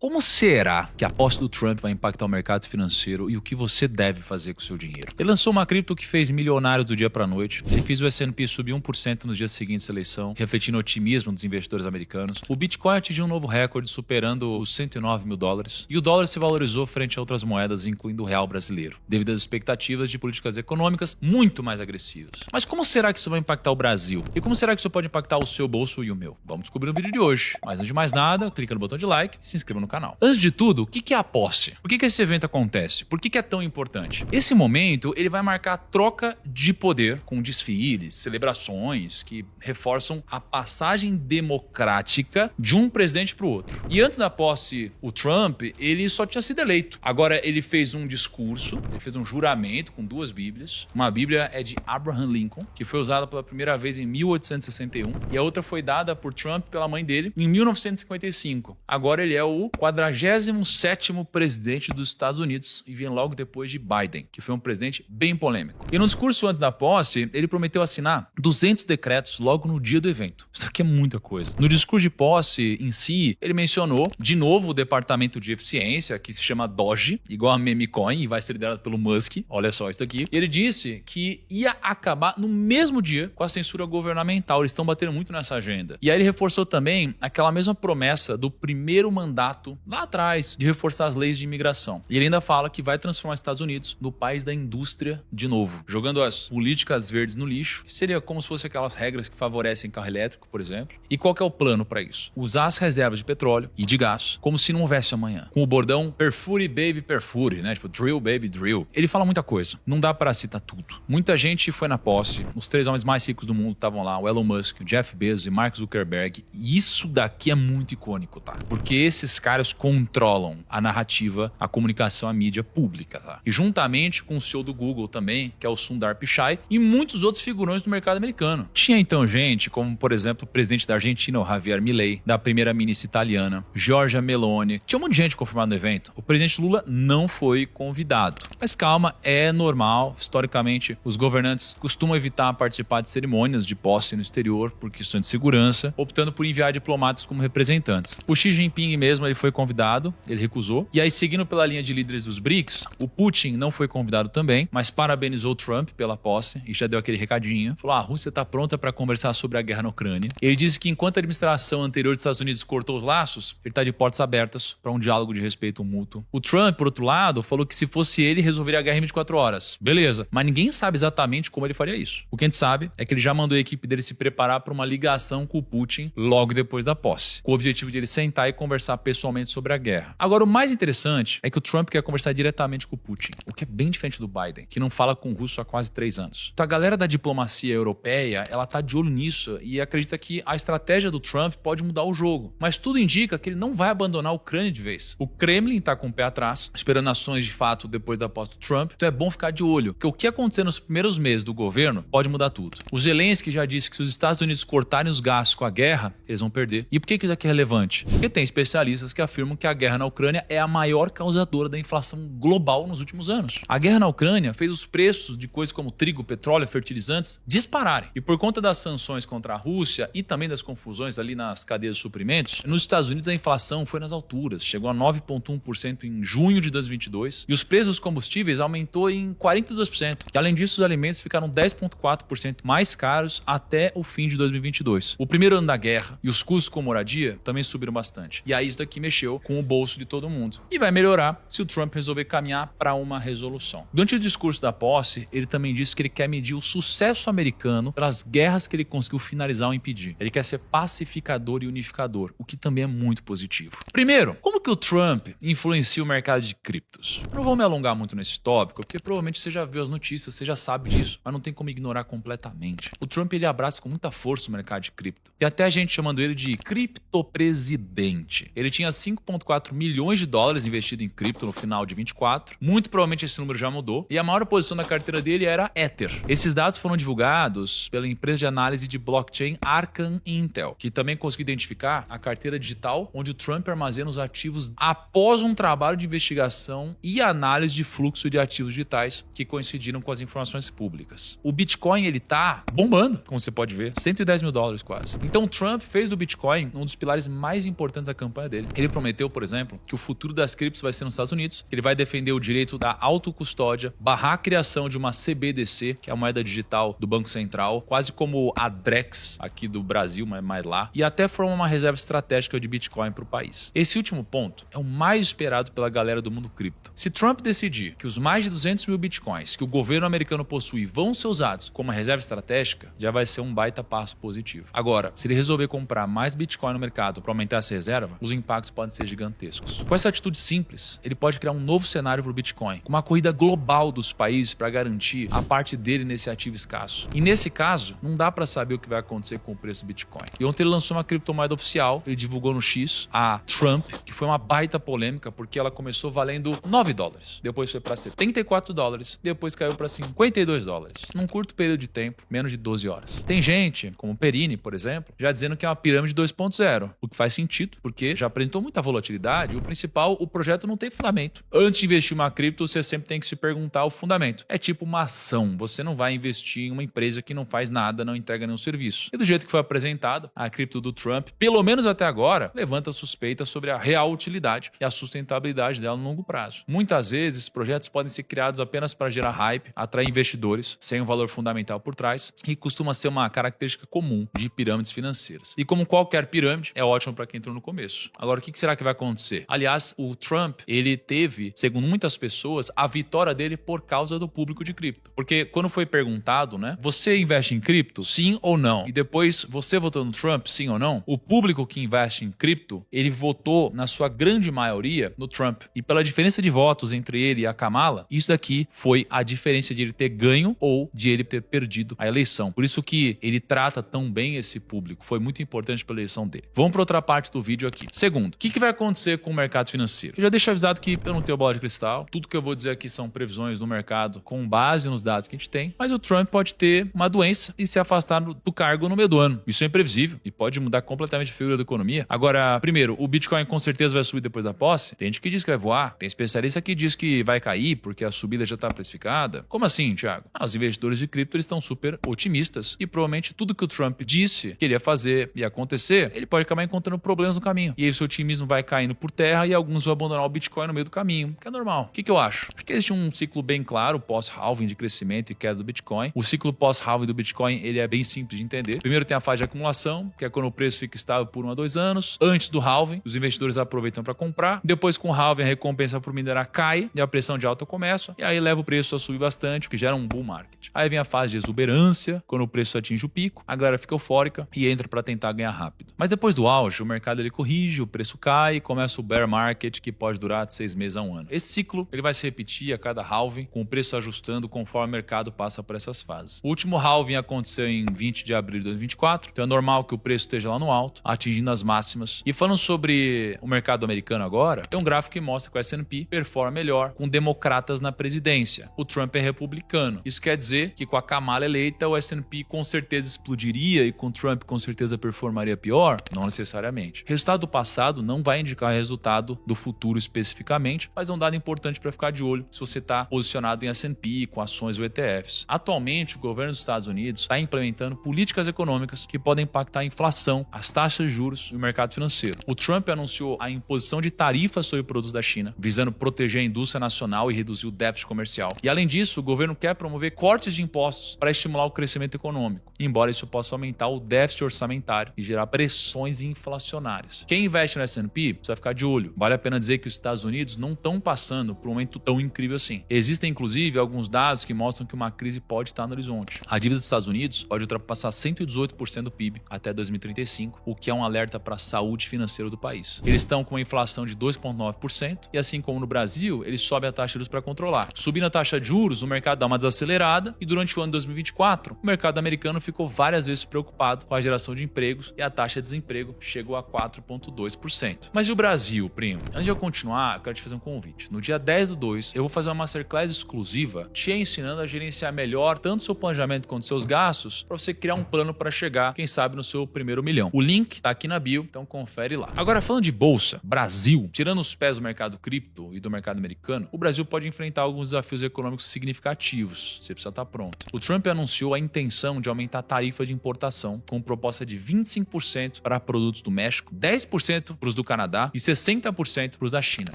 Como será que a posse do Trump vai impactar o mercado financeiro e o que você deve fazer com o seu dinheiro? Ele lançou uma cripto que fez milionários do dia para a noite. Ele fez o S&P subir 1% nos dias seguintes à eleição, refletindo o otimismo dos investidores americanos. O Bitcoin atingiu um novo recorde, superando os 109 mil dólares. E o dólar se valorizou frente a outras moedas, incluindo o real brasileiro, devido às expectativas de políticas econômicas muito mais agressivas. Mas como será que isso vai impactar o Brasil? E como será que isso pode impactar o seu bolso e o meu? Vamos descobrir no vídeo de hoje. Mas antes de mais nada, clica no botão de like e se inscreva no canal. Antes de tudo, o que é a posse? Por que esse evento acontece? Por que é tão importante? Esse momento ele vai marcar a troca de poder com desfiles, celebrações que reforçam a passagem democrática de um presidente para o outro. E antes da posse, o Trump, ele só tinha sido eleito. Agora ele fez um discurso, ele fez um juramento com duas bíblias. Uma bíblia é de Abraham Lincoln, que foi usada pela primeira vez em 1861, e a outra foi dada por Trump pela mãe dele em 1955. Agora ele é o 47º presidente dos Estados Unidos e vem logo depois de Biden, que foi um presidente bem polêmico. E no discurso antes da posse, ele prometeu assinar 200 decretos logo no dia do evento. Isso aqui é muita coisa. No discurso de posse em si, ele mencionou de novo o departamento de eficiência, que se chama Doge, igual a Memecoin, e vai ser liderado pelo Musk. Olha só isso aqui. Ele disse que ia acabar no mesmo dia com a censura governamental. Eles estão batendo muito nessa agenda. E aí ele reforçou também aquela mesma promessa do primeiro mandato lá atrás de reforçar as leis de imigração. E ele ainda fala que vai transformar os Estados Unidos no país da indústria de novo, jogando as políticas verdes no lixo, que seria como se fosse aquelas regras que favorecem carro elétrico, por exemplo. E qual que é o plano para isso? Usar as reservas de petróleo e de gás como se não houvesse amanhã. Com o bordão perfure baby perfure, né? Tipo drill baby drill. Ele fala muita coisa. Não dá para citar tudo. Muita gente foi na posse. Os 3 homens mais ricos do mundo estavam lá, o Elon Musk, o Jeff Bezos e Mark Zuckerberg. E isso daqui é muito icônico, tá? Porque esses caras controlam a narrativa, a comunicação, a mídia pública, tá? E juntamente com o CEO do Google também, que é o Sundar Pichai, e muitos outros figurões do mercado americano. Tinha então gente como, por exemplo, o presidente da Argentina, o Javier Milei, da primeira-ministra italiana, Giorgia Meloni. Tinha um monte de gente confirmada no evento. O presidente Lula não foi convidado. Mas calma, é normal. Historicamente, os governantes costumam evitar participar de cerimônias de posse no exterior por questões de segurança, optando por enviar diplomatas como representantes. O Xi Jinping mesmo, ele foi convidado, ele recusou. E aí, seguindo pela linha de líderes dos BRICS, o Putin não foi convidado também, mas parabenizou o Trump pela posse e já deu aquele recadinho. Falou, a Rússia está pronta para conversar sobre a guerra na Ucrânia. Ele disse que enquanto a administração anterior dos Estados Unidos cortou os laços, ele está de portas abertas para um diálogo de respeito mútuo. O Trump, por outro lado, falou que se fosse ele, resolveria a guerra em 24 horas. Beleza, mas ninguém sabe exatamente como ele faria isso. O que a gente sabe é que ele já mandou a equipe dele se preparar para uma ligação com o Putin logo depois da posse, com o objetivo de ele sentar e conversar pessoalmente sobre a guerra. Agora, o mais interessante é que o Trump quer conversar diretamente com o Putin, o que é bem diferente do Biden, que não fala com o russo há quase 3 anos. Então a galera da diplomacia europeia, ela tá de olho nisso e acredita que a estratégia do Trump pode mudar o jogo. Mas tudo indica que ele não vai abandonar a Ucrânia de vez. O Kremlin tá com o pé atrás, esperando ações de fato depois da posse do Trump. Então é bom ficar de olho, porque o que acontecer nos primeiros meses do governo pode mudar tudo. O Zelensky já disse que se os Estados Unidos cortarem os gastos com a guerra, eles vão perder. E por que isso aqui é relevante? Porque tem especialistas que afirmam que a guerra na Ucrânia é a maior causadora da inflação global nos últimos anos. A guerra na Ucrânia fez os preços de coisas como trigo, petróleo, fertilizantes dispararem. E por conta das sanções contra a Rússia e também das confusões ali nas cadeias de suprimentos, nos Estados Unidos a inflação foi nas alturas. Chegou a 9,1% em junho de 2022 e os preços dos combustíveis aumentou em 42%. E além disso, os alimentos ficaram 10,4% mais caros até o fim de 2022. O primeiro ano da guerra e os custos com moradia também subiram bastante. E aí isso daqui mexeu com o bolso de todo mundo. E vai melhorar se o Trump resolver caminhar para uma resolução. Durante o discurso da posse, ele também disse que ele quer medir o sucesso americano pelas guerras que ele conseguiu finalizar ou impedir. Ele quer ser pacificador e unificador, o que também é muito positivo. Primeiro, como que o Trump influencia o mercado de criptos? Eu não vou me alongar muito nesse tópico, porque provavelmente você já viu as notícias, você já sabe disso, mas não tem como ignorar completamente. O Trump, ele abraça com muita força o mercado de cripto. Tem até a gente chamando ele de criptopresidente. Ele tinha 5,4 milhões de dólares investido em cripto no final de 24. Muito provavelmente esse número já mudou. E a maior posição da carteira dele era Ether. Esses dados foram divulgados pela empresa de análise de blockchain Arcan Intel, que também conseguiu identificar a carteira digital onde o Trump armazena os ativos ativos após um trabalho de investigação e análise de fluxo de ativos digitais que coincidiram com as informações públicas. O Bitcoin, ele tá bombando, como você pode ver, $110 mil quase. Então, Trump fez do Bitcoin um dos pilares mais importantes da campanha dele. Ele prometeu, por exemplo, que o futuro das criptos vai ser nos Estados Unidos, que ele vai defender o direito da autocustódia, barrar a criação de uma CBDC, que é a moeda digital do Banco Central, quase como a Drex aqui do Brasil, mas mais lá, e até formar uma reserva estratégica de Bitcoin para o país. Esse último ponto é o mais esperado pela galera do mundo cripto. Se Trump decidir que os mais de 200 mil Bitcoins que o governo americano possui vão ser usados como uma reserva estratégica, já vai ser um baita passo positivo. Agora, se ele resolver comprar mais Bitcoin no mercado para aumentar essa reserva, os impactos podem ser gigantescos. Com essa atitude simples, ele pode criar um novo cenário para o Bitcoin, com uma corrida global dos países para garantir a parte dele nesse ativo escasso. E nesse caso, não dá para saber o que vai acontecer com o preço do Bitcoin. E ontem ele lançou uma criptomoeda oficial, ele divulgou no X, a Trump, que foi uma baita polêmica, porque ela começou valendo $9, depois foi para $74, depois caiu para $52, num curto período de tempo, menos de 12 horas. Tem gente, como Perini, por exemplo, já dizendo que é uma pirâmide 2.0, o que faz sentido, porque já apresentou muita volatilidade e o principal, o projeto não tem fundamento. Antes de investir em uma cripto, você sempre tem que se perguntar o fundamento. É tipo uma ação, você não vai investir em uma empresa que não faz nada, não entrega nenhum serviço. E do jeito que foi apresentado, a cripto do Trump, pelo menos até agora, levanta suspeitas sobre a real utilidade e a sustentabilidade dela no longo prazo. Muitas vezes, projetos podem ser criados apenas para gerar hype, atrair investidores, sem um valor fundamental por trás, e costuma ser uma característica comum de pirâmides financeiras. E como qualquer pirâmide, é ótimo para quem entrou no começo. Agora, o que será que vai acontecer? Aliás, o Trump, ele teve, segundo muitas pessoas, a vitória dele por causa do público de cripto. Porque quando foi perguntado, né, você investe em cripto? Sim ou não? E depois, você votou no Trump? Sim ou não? O público que investe em cripto, ele votou, na sua grande maioria, no Trump. E pela diferença de votos entre ele e a Kamala, isso daqui foi a diferença de ele ter ganho ou de ele ter perdido a eleição. Por isso que ele trata tão bem esse público. Foi muito importante para a eleição dele. Vamos para outra parte do vídeo aqui. Segundo, o que vai acontecer com o mercado financeiro? Eu já deixo avisado que eu não tenho bola de cristal. Tudo que eu vou dizer aqui são previsões do mercado com base nos dados que a gente tem. Mas o Trump pode ter uma doença e se afastar do cargo no meio do ano. Isso é imprevisível e pode mudar completamente a figura da economia. Agora, primeiro, o Bitcoin com certeza vai subir depois da posse. Tem gente que diz que vai voar. Tem especialista que diz que vai cair porque a subida já está precificada. Como assim, Thiago? Os investidores de cripto eles estão super otimistas e provavelmente tudo que o Trump disse que ele ia fazer e acontecer, ele pode acabar encontrando problemas no caminho. E aí o seu otimismo vai caindo por terra e alguns vão abandonar o Bitcoin no meio do caminho, que é normal. O que eu acho? Acho que existe um ciclo bem claro pós-halving de crescimento e queda do Bitcoin. O ciclo pós-halving do Bitcoin ele é bem simples de entender. Primeiro tem a fase de acumulação, que é quando o preço fica estável por 1 a 2 anos. Antes do halving, os investidores aproveitam para comprar. Depois com o halving, a recompensa por minerar cai e a pressão de alta começa. E aí leva o preço a subir bastante, o que gera um bull market. Aí vem a fase de exuberância, quando o preço atinge o pico, a galera fica eufórica e entra para tentar ganhar rápido. Mas depois do auge, o mercado ele corrige, o preço cai e começa o bear market, que pode durar de 6 meses a 1 ano. Esse ciclo ele vai se repetir a cada halving, com o preço ajustando conforme o mercado passa por essas fases. O último halving aconteceu em 20 de abril de 2024, então é normal que o preço esteja lá no alto, atingindo as máximas. E falando sobre o mercado americano agora, tem um gráfico que mostra que o S&P performa melhor com democratas na presidência. O Trump é republicano. Isso quer dizer que com a Kamala eleita, o S&P com certeza explodiria e com o Trump com certeza performaria pior? Não necessariamente. O resultado do passado não vai indicar o resultado do futuro especificamente, mas é um dado importante para ficar de olho se você está posicionado em S&P, com ações ou ETFs. Atualmente, o governo dos Estados Unidos está implementando políticas econômicas que podem impactar a inflação, as taxas de juros e o mercado financeiro. O Trump anunciou a imposição de tarifas sobre produtos da China, visando proteger a indústria nacional e reduzir o déficit comercial. E além disso, o governo quer promover cortes de impostos para estimular o crescimento econômico, embora isso possa aumentar o déficit orçamentário e gerar pressões inflacionárias. Quem investe no S&P precisa ficar de olho. Vale a pena dizer que os Estados Unidos não estão passando por um momento tão incrível assim. Existem, inclusive, alguns dados que mostram que uma crise pode estar no horizonte. A dívida dos Estados Unidos pode ultrapassar 118% do PIB até 2035, o que é um alerta para a saúde financeira do país. Eles estão com uma inflação de 2,9% e, assim como no Brasil, eles sobem a taxa de juros para controlar. Subindo a taxa de juros, o mercado dá uma desacelerada e durante o ano de 2024, o mercado americano ficou várias vezes preocupado com a geração de empregos e a taxa de desemprego chegou a 4,2%. Mas e o Brasil, primo? Antes de eu continuar, eu quero te fazer um convite. No dia 10/2, eu vou fazer uma masterclass exclusiva te ensinando a gerenciar melhor tanto seu planejamento quanto seus gastos para você criar um plano para chegar, quem sabe, no seu primeiro milhão. O link tá aqui na bio, então confere lá. Agora, falando de bolsa, Brasil, tirando os pés do mercado cripto e do mercado americano, o Brasil pode enfrentar alguns desafios econômicos significativos. Você precisa estar pronto. O Trump anunciou a intenção de aumentar a tarifa de importação com proposta de 25% para produtos do México, 10% para os do Canadá e 60% para os da China.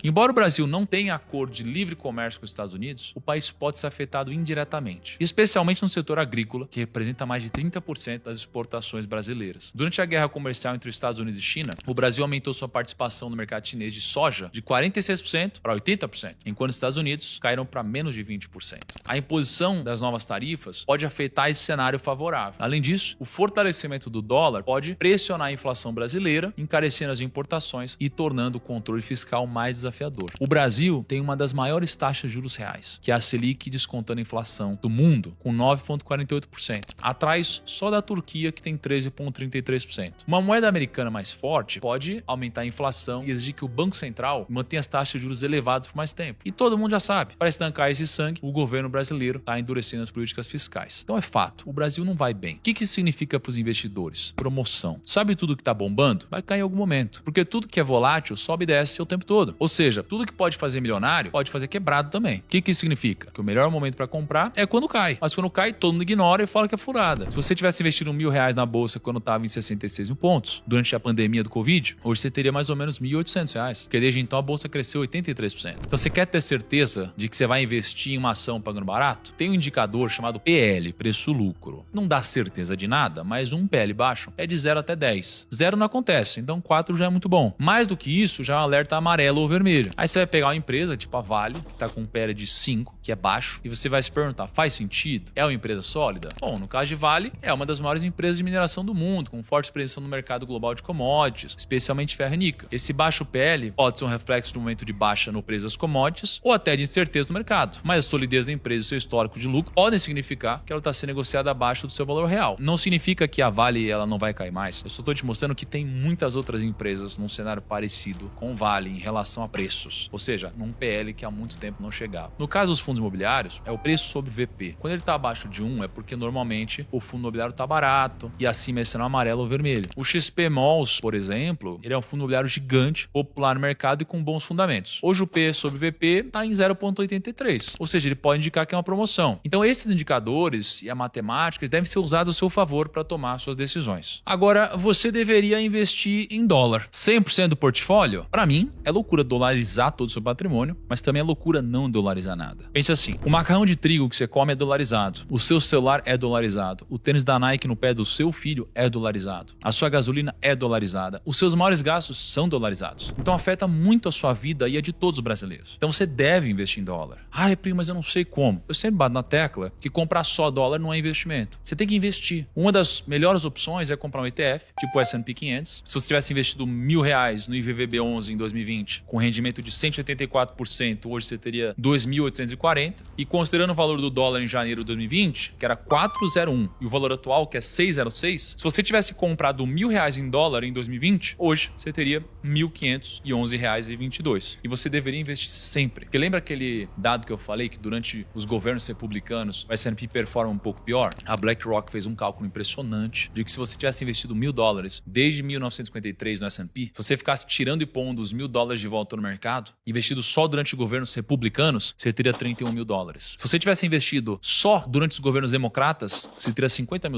Embora o Brasil não tenha acordo de livre comércio com os Estados Unidos, o país pode ser afetado indiretamente, especialmente no setor agrícola, que representa mais de 30% das exportações brasileiras. Durante a guerra comercial entre os Estados Unidos e China, o Brasil aumentou sua participação no mercado chinês de soja de 46% para 80%, enquanto os Estados Unidos caíram para menos de 20%. A imposição das novas tarifas pode afetar esse cenário favorável. Além disso, o fortalecimento do dólar pode pressionar a inflação brasileira, encarecendo as importações e tornando o controle fiscal mais desafiador. O Brasil tem uma das maiores taxas de juros reais, que é a Selic descontando a inflação do mundo, com 9,48%, atrás só da Turquia, que tem 13,33%. Uma moeda americana mais forte pode aumentar a inflação e exigir que o Banco Central mantenha as taxas de juros elevadas por mais tempo. E todo mundo já sabe, para estancar esse sangue, o governo brasileiro está endurecendo as políticas fiscais. Então é fato, o Brasil não vai bem. O que isso significa para os investidores? Promoção. Sabe tudo que está bombando? Vai cair em algum momento, porque tudo que é volátil sobe e desce o tempo todo. Ou seja, tudo que pode fazer milionário pode fazer quebrado também. O que isso significa? Que o melhor momento para comprar é quando cai. Mas quando cai, todo mundo ignora e fala que é furada. Se você tivesse investido R$1.000 na bolsa quando estava em 66 mil pontos, durante a pandemia do Covid, hoje você teria mais ou menos R$1.800. Porque desde então a bolsa cresceu 83%. Então você quer ter certeza de que você vai investir em uma ação pagando barato? Tem um indicador chamado PL, preço-lucro. Não dá certeza de nada, mas um PL baixo é de 0 até 10. 0 não acontece, então 4 já é muito bom. Mais do que isso, já é um alerta amarelo ou vermelho. Aí você vai pegar uma empresa, tipo a Vale, que está com um PL de 5, que é baixo, e você vai se perguntar, faz sentido? É uma empresa sólida? Bom, no caso de Vale, é uma das maiores empresas de mineração do mundo, com forte presença no mercado global de commodities, especialmente ferro e níquel. Esse baixo PL pode ser um reflexo do momento de baixa no preço das commodities ou até de incerteza no mercado. Mas a solidez da empresa e seu histórico de lucro podem significar que ela está sendo negociada abaixo do seu valor real. Não significa que a Vale ela não vai cair mais. Eu só estou te mostrando que tem muitas outras empresas num cenário parecido com Vale em relação a preços. Ou seja, num PL que há muito tempo não chegava. No caso dos fundos imobiliários, é o preço sobre VP. Quando ele está abaixo de 1, é porque normalmente o fundo imobiliário está barato e acima é sinal amarelo ou vermelho. O XP Malls, por exemplo, ele é um fundo imobiliário gigante, popular no mercado e com bons fundamentos. Hoje o P sobre VP está em 0,83. Ou seja, ele pode indicar que é uma promoção. Então esses indicadores e a matemática devem ser usados a seu favor para tomar suas decisões. Agora, você deveria investir em dólar. 100% do portfólio? Para mim, é loucura dolarizar todo o seu patrimônio, mas também é loucura não dolarizar nada. Pense assim, o macarrão de trigo que você come é dolarizado, o seu celular é dolarizado, o tênis da Nike no pé do seu filho é dolarizado, a sua gasolina é dolarizada, os seus maiores gastos são dolarizados. Então afeta muito a sua vida e a de todos os brasileiros. Então você deve investir em dólar. Ai, primo, mas eu não sei como. Eu sempre bato na tecla que comprar só dólar não é investimento. Você tem que investir. Uma das melhores opções é comprar um ETF, tipo o S&P 500. Se você tivesse investido R$1.000 no IVVB11 em 2020, com rendimento de 184%, hoje você teria 2.840. E considerando o valor do dólar em janeiro de 2020, que era 4,01, e o valor atual, que é 6,06, se você tivesse comprado R$1.000 em dólar em 2020, hoje você teria R$1.511,22. E você deveria investir sempre. Porque lembra aquele dado que eu falei que durante os governos republicanos o S&P performa um pouco pior? A BlackRock fez um cálculo impressionante de que se você tivesse investido $1.000 desde 1953 no S&P, se você ficasse tirando e pondo os $1.000 de volta no mercado, investido só durante os governos republicanos, você teria $31 mil. Se você tivesse investido só durante os governos democratas, você teria $50 mil.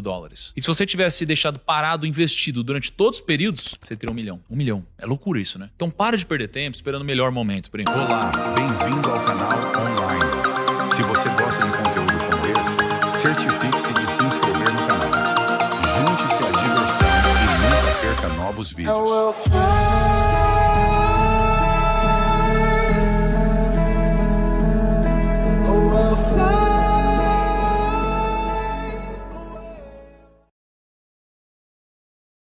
E se você tivesse deixado parado investido durante todos os períodos, você teria 1 milhão. 1 milhão. É loucura isso, né? Então para de perder tempo esperando o melhor momento, primo. Olá, bem-vindo ao canal online. Se você gosta de conteúdo como esse, certifique-se de se inscrever no canal. Junte-se à diversão e nunca perca novos vídeos.